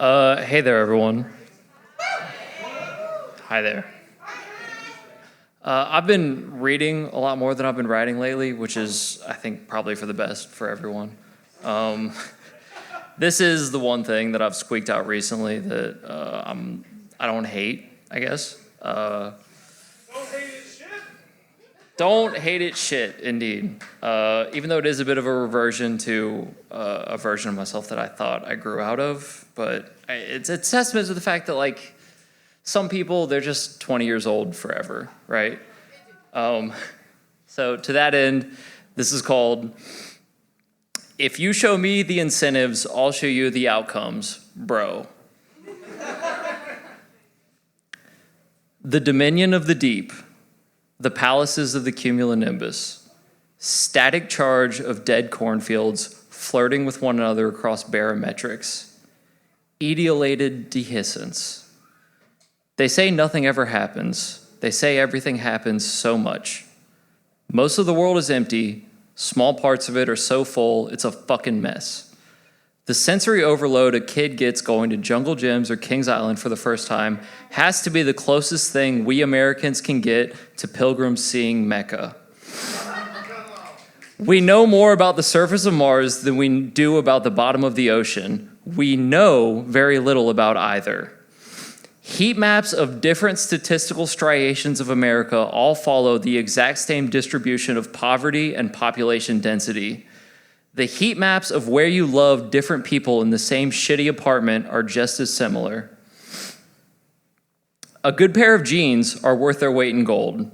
Hey there, everyone. Hi there. I've been reading a lot more than I've been writing lately, which is, I think, probably for the best for everyone. This is the one thing that I've squeaked out recently that I don't hate, I guess. Don't hate it shit, indeed. Even though it is a bit of a reversion to a version of myself that I thought I grew out of, but it's a testament to the fact that, like, some people, they're just 20 years old forever, right? So to that end, this is called, If You Show Me the Incentives, I'll Show You the Outcomes, Bro. The dominion of the deep, the palaces of the cumulonimbus, static charge of dead cornfields flirting with one another across barometrics, etiolated dehiscence. They say nothing ever happens. They say everything happens so much. Most of the world is empty. Small parts of it are so full, it's a fucking mess. The sensory overload a kid gets going to Jungle Gyms or Kings Island for the first time has to be the closest thing we Americans can get to pilgrims seeing Mecca. We know more about the surface of Mars than we do about the bottom of the ocean. We know very little about either. Heat maps of different statistical striations of America all follow the exact same distribution of poverty and population density. The heat maps of where you love different people in the same shitty apartment are just as similar. A good pair of jeans are worth their weight in gold.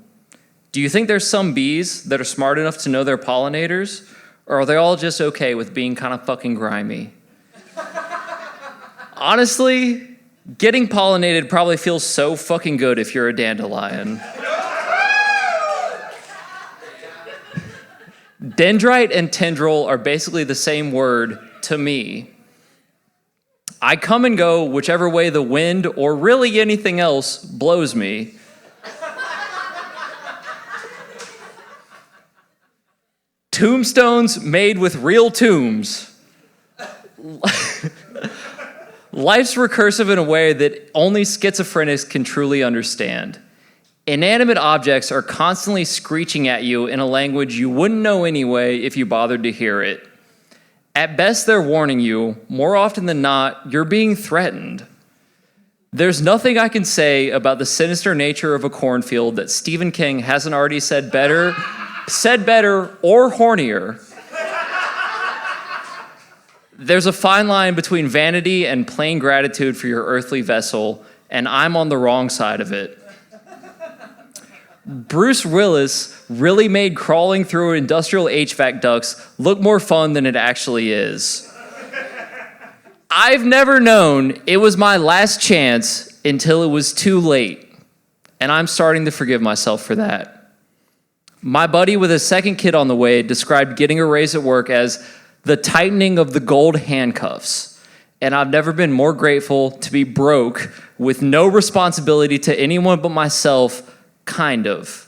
Do you think there's some bees that are smart enough to know their pollinators? Or are they all just okay with being kind of fucking grimy? Honestly, getting pollinated probably feels so fucking good if you're a dandelion. Dendrite and tendril are basically the same word to me. I come and go whichever way the wind, or really anything else, blows me. Tombstones made with real tombs. Life's recursive in a way that only schizophrenics can truly understand. Inanimate objects are constantly screeching at you in a language you wouldn't know anyway if you bothered to hear it. At best, they're warning you. More often than not, you're being threatened. There's nothing I can say about the sinister nature of a cornfield that Stephen King hasn't already said better, or hornier. There's a fine line between vanity and plain gratitude for your earthly vessel, and I'm on the wrong side of it. Bruce Willis really made crawling through industrial HVAC ducts look more fun than it actually is. I've never known it was my last chance until it was too late, and I'm starting to forgive myself for that. My buddy with his second kid on the way described getting a raise at work as the tightening of the gold handcuffs. And I've never been more grateful to be broke with no responsibility to anyone but myself, kind of.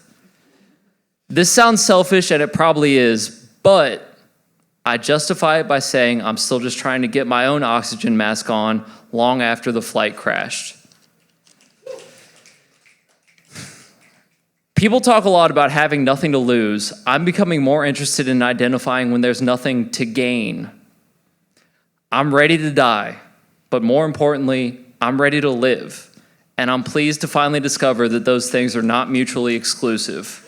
This sounds selfish, and it probably is, but I justify it by saying I'm still just trying to get my own oxygen mask on long after the flight crashed. People talk a lot about having nothing to lose. I'm becoming more interested in identifying when there's nothing to gain. I'm ready to die, but more importantly, I'm ready to live. And I'm pleased to finally discover that those things are not mutually exclusive.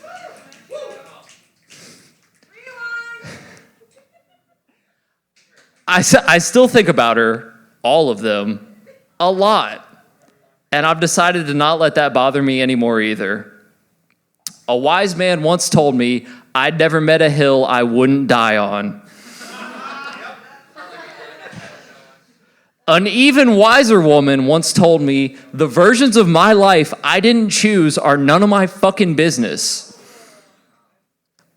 I still think about her, all of them, a lot. And I've decided to not let that bother me anymore either. A wise man once told me I'd never met a hill I wouldn't die on. An even wiser woman once told me the versions of my life I didn't choose are none of my fucking business.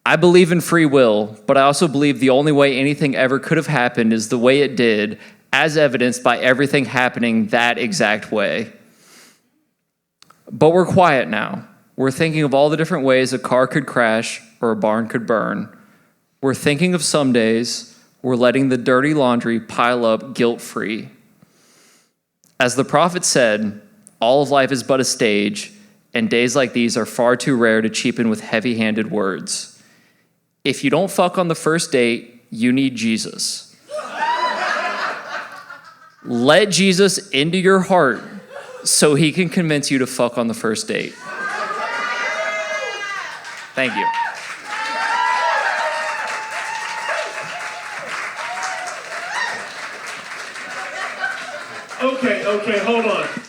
I believe in free will, but I also believe the only way anything ever could have happened is the way it did, as evidenced by everything happening that exact way. But we're quiet now. We're thinking of all the different ways a car could crash or a barn could burn. We're thinking of some days. We're letting the dirty laundry pile up guilt-free. As the prophet said, all of life is but a stage, and days like these are far too rare to cheapen with heavy-handed words. If you don't fuck on the first date, you need Jesus. Let Jesus into your heart so he can convince you to fuck on the first date. Thank you. Okay, hold on.